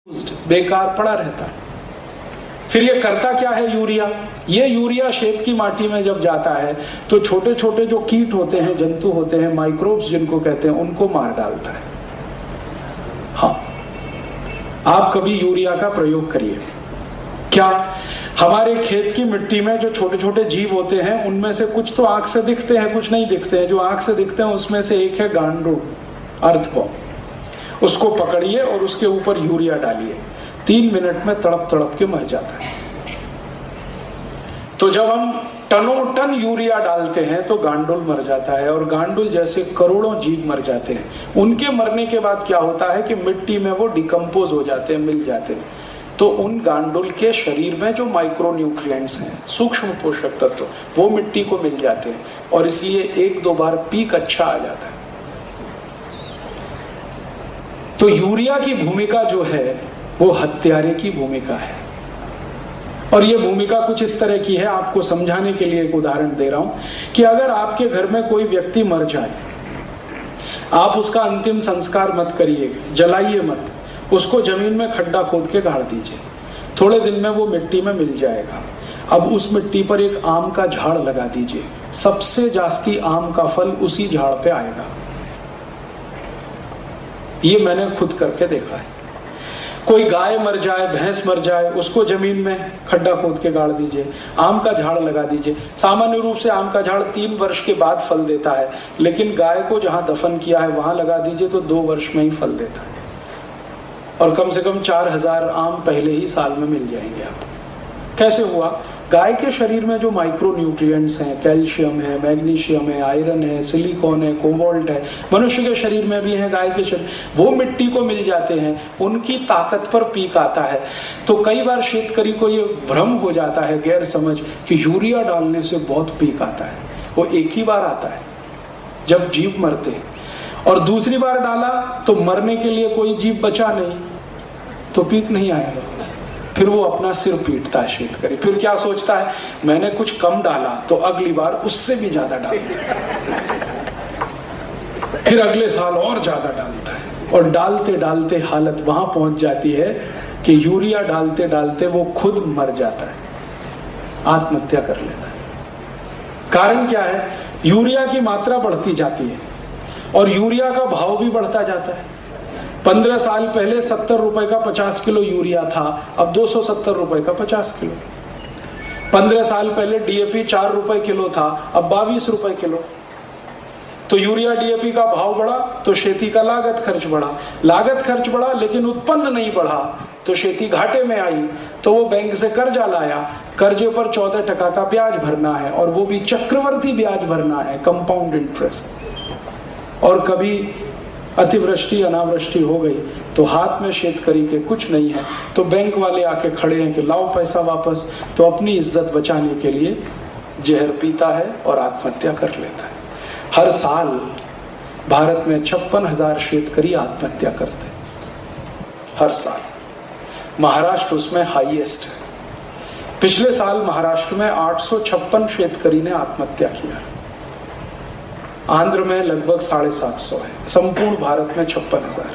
बेकार पड़ा रहता है। फिर ये करता क्या है यूरिया? ये यूरिया शेप की माटी में जब जाता है तो छोटे छोटे जो कीट होते हैं, जंतु होते हैं, माइक्रोब्स जिनको कहते हैं, उनको मार डालता है। हाँ, आप कभी यूरिया का प्रयोग करिए। क्या हमारे खेत की मिट्टी में जो छोटे छोटे जीव होते हैं उनमें से कुछ तो आंख से दिखते हैं, कुछ नहीं दिखते हैं। जो आंख से दिखते हैं उसमें से एक है गांडूल, अर्थवॉर्म। उसको पकड़िए और उसके ऊपर यूरिया डालिए, 3 मिनट में तड़प तड़प के मर जाता है। तो जब हम टनों टन यूरिया डालते हैं तो गांडुल मर जाता है, और गांडुल जैसे करोड़ों जीव मर जाते हैं। उनके मरने के बाद क्या होता है कि मिट्टी में वो डिकम्पोज हो जाते हैं, मिल जाते हैं। तो उन गांडुल के शरीर में जो माइक्रो न्यूट्रिएंट्स हैं, सूक्ष्म पोषक तत्व, वो मिट्टी को मिल जाते हैं, और इसलिए 1-2 बार पीक अच्छा आ जाता है। तो यूरिया की भूमिका जो है वो हत्यारे की भूमिका है, और ये भूमिका कुछ इस तरह की है। आपको समझाने के लिए एक उदाहरण दे रहा हूं कि अगर आपके घर में कोई व्यक्ति मर जाए, आप उसका अंतिम संस्कार मत करिए, जलाइए मत, उसको जमीन में खड्डा खोद के गाड़ दीजिए। थोड़े दिन में वो मिट्टी में मिल जाएगा। अब उस मिट्टी पर एक आम का झाड़ लगा दीजिए, सबसे जास्ती आम का फल उसी झाड़ पे आएगा। ये मैंने खुद करके देखा है। कोई गाय मर जाए, भैंस मर जाए, उसको जमीन में खड्डा खोद के गाड़ दीजिए, आम का झाड़ लगा दीजिए। सामान्य रूप से आम का झाड़ 3 वर्ष के बाद फल देता है, लेकिन गाय को जहां दफन किया है वहां लगा दीजिए तो 2 वर्ष में ही फल देता है, और कम से कम 4000 आम पहले ही साल में मिल जाएंगे आपको। कैसे हुआ? गाय के शरीर में जो माइक्रो न्यूट्रिएंट्स हैं, कैल्शियम है, मैग्नीशियम है, आयरन है, सिलिकॉन है, कोबाल्ट है, मनुष्य के शरीर में भी है, गाय के शरीर, वो मिट्टी को मिल जाते हैं, उनकी ताकत पर पीक आता है। तो कई बार शेतकरी को ये भ्रम हो जाता है, गैर समझ, कि यूरिया डालने से बहुत पीक आता है। वो एक ही बार आता है जब जीव मरते हैं, और दूसरी बार डाला तो मरने के लिए कोई जीव बचा नहीं, तो पीक नहीं आएगा। फिर वो अपना सिर पीटता है शेतकरी। फिर क्या सोचता है, मैंने कुछ कम डाला तो अगली बार उससे भी ज्यादा डालता है, फिर अगले साल और ज्यादा डालता है, और डालते डालते हालत वहां पहुंच जाती है कि यूरिया डालते डालते वो खुद मर जाता है, आत्महत्या कर लेता है। कारण क्या है? यूरिया की मात्रा बढ़ती जाती है और यूरिया का भाव भी बढ़ता जाता है। 15 साल पहले 70 रुपए का 50 किलो यूरिया था, अब 270 रुपए का 50 किलो। 15 साल पहले डीएपी 4 रुपए किलो था, अब 22 रुपए किलो। तो यूरिया डीएपी का भाव बढ़ा तो खेती का लागत खर्च बढ़ा, लागत खर्च बढ़ा लेकिन उत्पन्न नहीं बढ़ा, तो खेती घाटे में आई। तो वो बैंक से कर्जा लाया, कर्जे पर 14% का ब्याज भरना है, और वो भी चक्रवर्ती ब्याज भरना है, कंपाउंड इंटरेस्ट। और कभी अतिवृष्टि अनावृष्टि हो गई तो हाथ में शेतकरी के कुछ नहीं है, तो बैंक वाले आके खड़े हैं कि लाओ पैसा वापस। तो अपनी इज्जत बचाने के लिए जहर पीता है और आत्महत्या कर लेता है। हर साल भारत में 56,000 शेतकरी आत्महत्या करते हैं, हर साल। महाराष्ट्र उसमें हाईएस्ट है। पिछले साल महाराष्ट्र में 856 शेतकरी ने आत्महत्या किया। आंध्र में लगभग 750 है, संपूर्ण भारत में 56,000,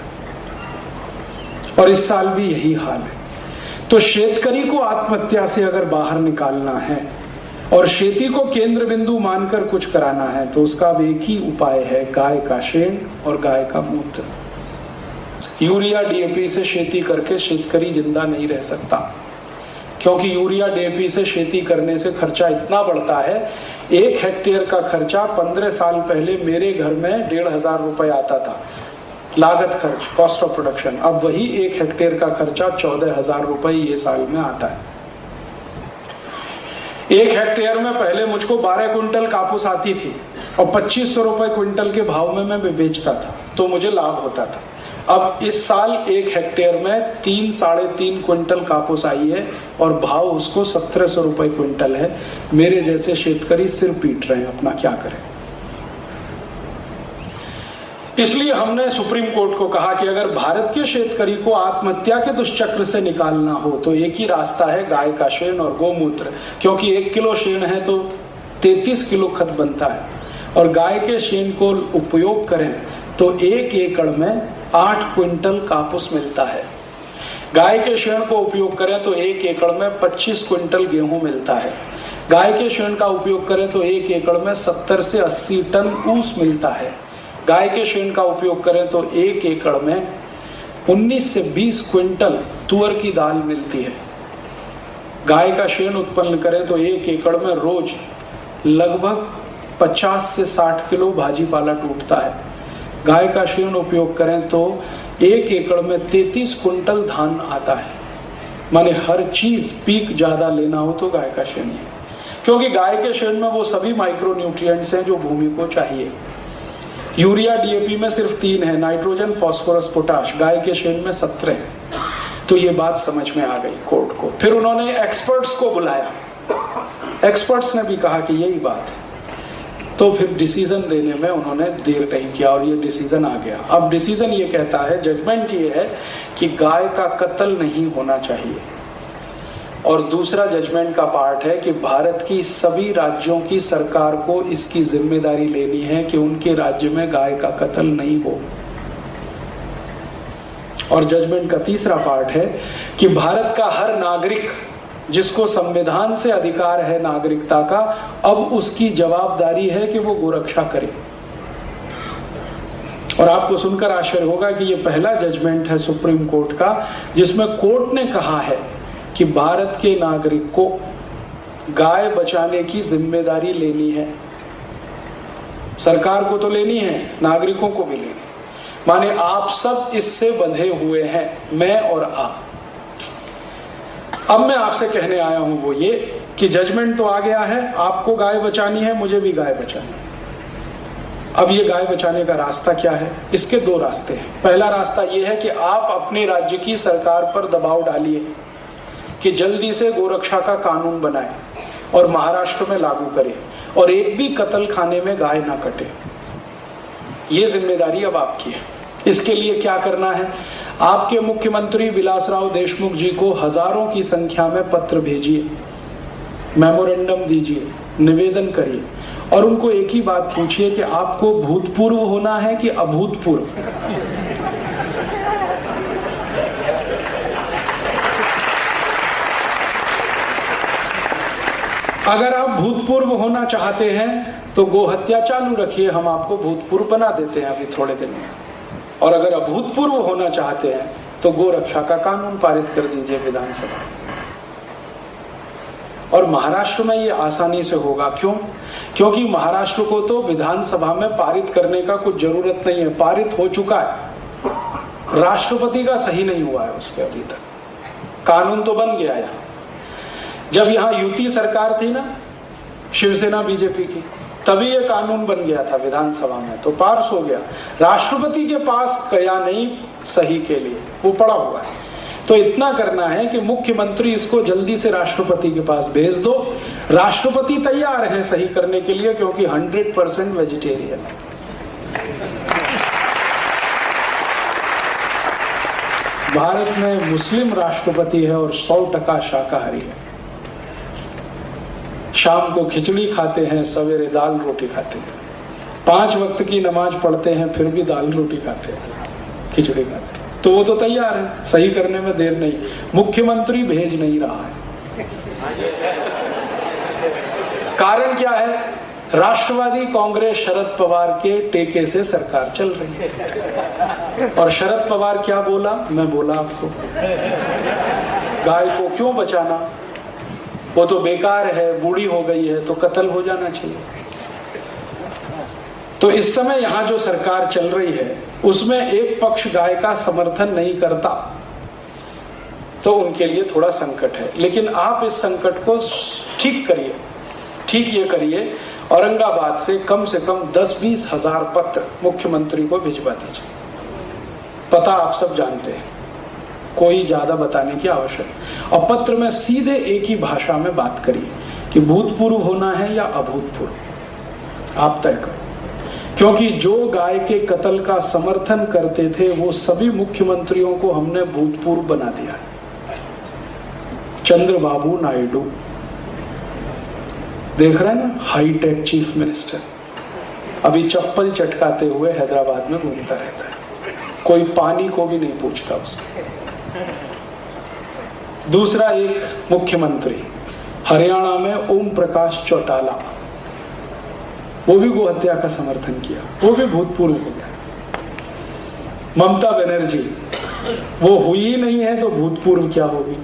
और इस साल भी यही हाल है। तो शेतकरी को आत्महत्या से अगर बाहर निकालना है और खेती को केंद्र बिंदु मानकर कुछ कराना है, तो उसका एक ही उपाय है, गाय का शेण और गाय का मूत्र। यूरिया डीएपी से खेती करके शेतकरी जिंदा नहीं रह सकता, क्योंकि यूरिया डीएपी से खेती करने से खर्चा इतना बढ़ता है। 1 हेक्टेयर का खर्चा 15 साल पहले मेरे घर में 1,500 रुपए आता था, लागत खर्च, कॉस्ट ऑफ प्रोडक्शन। अब वही 1 हेक्टेयर का खर्चा 14,000 रुपए ये साल में आता है। 1 हेक्टेयर में पहले मुझको 12 क्विंटल कापूस आती थी और 2500 रुपए क्विंटल के भाव में मैं बेचता था, तो मुझे लाभ होता था। अब इस साल 1 हेक्टेयर में 3-3.5 क्विंटल कापूस आई है और भाव उसको 1700 रुपए क्विंटल है। मेरे जैसे शेतकरी सिर पीट रहे हैं, अपना क्या करें। इसलिए हमने सुप्रीम कोर्ट को कहा कि अगर भारत के शेतकरी को आत्महत्या के दुष्चक्र से निकालना हो तो एक ही रास्ता है, गाय का शेण और गोमूत्र। क्योंकि 1 किलो शेण है तो 33 किलो खत बनता है, और गाय के शेण को उपयोग करें तो 1 एकड़ में 8 क्विंटल कापूस मिलता है। गाय के शेण को उपयोग करें तो 1 एकड़ में 25 क्विंटल गेहूं मिलता है। गाय के शेण का उपयोग करें तो 1 एकड़ में 70 से 80 टन ऊस मिलता है। गाय के शेण का उपयोग करें तो 1 एकड़ में 19 से 20 क्विंटल तुअर की दाल मिलती है। गाय का शेण उत्पन्न करें तो 1 एकड़ में रोज लगभग 50 से 60 किलो भाजी पाला टूटता है। गाय का शेण उपयोग करें तो 1 एकड़ में 33 क्विंटल धान आता है। माने हर चीज पीक ज्यादा लेना हो तो गाय का शेण है, क्योंकि गाय के शेण में वो सभी माइक्रो न्यूट्रिएंट्स हैं जो भूमि को चाहिए। यूरिया डीएपी में सिर्फ 3 है, नाइट्रोजन, फास्फोरस, पोटाश। गाय के शेण में 17 है। तो ये बात समझ में आ गई कोर्ट को। फिर उन्होंने एक्सपर्ट्स को बुलाया, एक्सपर्ट्स ने भी कहा कि यही बात है। तो फिर डिसीजन देने में उन्होंने देर नहीं किया और ये डिसीजन आ गया। अब डिसीजन ये कहता है, जजमेंट ये है कि गाय का कत्ल नहीं होना चाहिए। और दूसरा जजमेंट का पार्ट है कि भारत की सभी राज्यों की सरकार को इसकी जिम्मेदारी लेनी है कि उनके राज्य में गाय का कत्ल नहीं हो। और जजमेंट का तीसरा पार्ट है कि भारत का हर नागरिक जिसको संविधान से अधिकार है नागरिकता का, अब उसकी जवाबदारी है कि वो गोरक्षा करे। और आपको सुनकर आश्चर्य होगा कि ये पहला जजमेंट है सुप्रीम कोर्ट का जिसमें कोर्ट ने कहा है कि भारत के नागरिक को गाय बचाने की जिम्मेदारी लेनी है। सरकार को तो लेनी है, नागरिकों को भी लेनी। माने आप सब इससे बंधे हुए हैं, मैं और आप। अब मैं आपसे कहने आया हूं वो ये कि जजमेंट तो आ गया है, आपको गाय बचानी है, मुझे भी गाय बचानी है। अब ये गाय बचाने का रास्ता क्या है? इसके 2 रास्ते हैं। पहला रास्ता ये है कि आप अपने राज्य की सरकार पर दबाव डालिए कि जल्दी से गोरक्षा का कानून बनाए और महाराष्ट्र में लागू करे और एक भी कत्ल खाने में गाय ना कटे। ये जिम्मेदारी अब आपकी है। इसके लिए क्या करना है? आपके मुख्यमंत्री विलासराव देशमुख जी को हजारों की संख्या में पत्र भेजिए, मेमोरेंडम दीजिए, निवेदन करिए और उनको एक ही बात पूछिए कि आपको भूतपूर्व होना है कि अभूतपूर्व। अगर आप भूतपूर्व होना चाहते हैं तो गोहत्या चालू रखिए, हम आपको भूतपूर्व बना देते हैं अभी थोड़े दिन में। और अगर अभूतपूर्व होना चाहते हैं तो गोरक्षा का कानून पारित कर दीजिए विधानसभा। और महाराष्ट्र में ये आसानी से होगा। क्यों? क्योंकि महाराष्ट्र को तो विधानसभा में पारित करने का कुछ जरूरत नहीं है, पारित हो चुका है। राष्ट्रपति का सही नहीं हुआ है उस पर अभी तक। कानून तो बन गया यहाँ। जब यहाँ युति सरकार थी ना, शिवसेना बीजेपी की, तभी ये कानून बन गया था विधानसभा में, तो पास हो गया। राष्ट्रपति के पास गया नहीं सही के लिए, वो पड़ा हुआ है। तो इतना करना है कि मुख्यमंत्री इसको जल्दी से राष्ट्रपति के पास भेज दो। राष्ट्रपति तैयार है सही करने के लिए, क्योंकि 100% वेजिटेरियन है। भारत में मुस्लिम राष्ट्रपति है और 100% शाकाहारी है। शाम को खिचड़ी खाते हैं, सवेरे दाल रोटी खाते हैं, 5 वक्त की नमाज पढ़ते हैं, फिर भी दाल रोटी खाते हैं, खिचड़ी खाते हैं। तो वो तो तैयार है, सही करने में देर नहीं। मुख्यमंत्री भेज नहीं रहा है। कारण क्या है? राष्ट्रवादी कांग्रेस शरद पवार के टेके से सरकार चल रही है। और शरद पवार क्या बोला? मैं बोला आपको, गाय को क्यों बचाना, वो तो बेकार है, बूढ़ी हो गई है, तो कत्ल हो जाना चाहिए। तो इस समय यहां जो सरकार चल रही है उसमें एक पक्ष गाय का समर्थन नहीं करता, तो उनके लिए थोड़ा संकट है। लेकिन आप इस संकट को ठीक करिए। ठीक ये करिए, औरंगाबाद से कम 10-20 हजार पत्र मुख्यमंत्री को भिजवा दीजिए। पता आप सब जानते हैं, कोई ज्यादा बताने की आवश्यकता। और पत्र में सीधे एक ही भाषा में बात करिए कि भूतपूर्व होना है या अभूतपूर्व, आप तय करो। क्योंकि जो गाय के कत्ल का समर्थन करते थे वो सभी मुख्यमंत्रियों को हमने भूतपूर्व बना दिया। चंद्रबाबू नायडू देख रहे हैं ना, हाईटेक चीफ मिनिस्टर, अभी चप्पल चटकाते हुए हैदराबाद में घूमता रहता है, कोई पानी को भी नहीं पूछता उसको। दूसरा एक मुख्यमंत्री हरियाणा में ओम प्रकाश चौटाला, वो भी गो हत्या का समर्थन किया, वो भी भूतपूर्व हो गया। ममता बनर्जी, वो हुई ही नहीं है तो भूतपूर्व क्या होगी,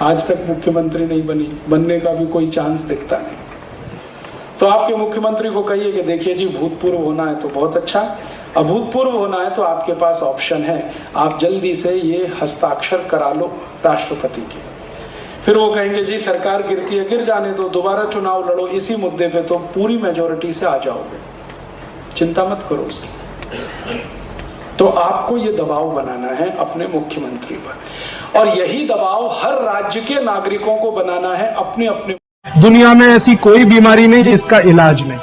आज तक मुख्यमंत्री नहीं बनी, बनने का भी कोई चांस दिखता नहीं। तो आपके मुख्यमंत्री को कहिए कि देखिए जी, भूतपूर्व होना है तो बहुत अच्छा, अभूतपूर्व होना है तो आपके पास ऑप्शन है, आप जल्दी से ये हस्ताक्षर करा लो राष्ट्रपति के। फिर वो कहेंगे जी सरकार गिरती है, गिर जाने दो, दोबारा चुनाव लड़ो, इसी मुद्दे पे तो पूरी मेजोरिटी से आ जाओगे, चिंता मत करो उसकी। तो आपको ये दबाव बनाना है अपने मुख्यमंत्री पर, और यही दबाव हर राज्य के नागरिकों को बनाना है अपने अपने। दुनिया में ऐसी कोई बीमारी नहीं जिसका इलाज नहीं,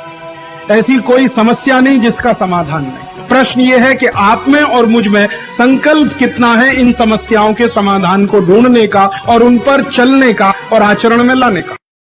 ऐसी कोई समस्या नहीं जिसका समाधान नहीं। प्रश्न ये है कि आप में और मुझ में संकल्प कितना है इन समस्याओं के समाधान को ढूंढने का और उन पर चलने का और आचरण में लाने का।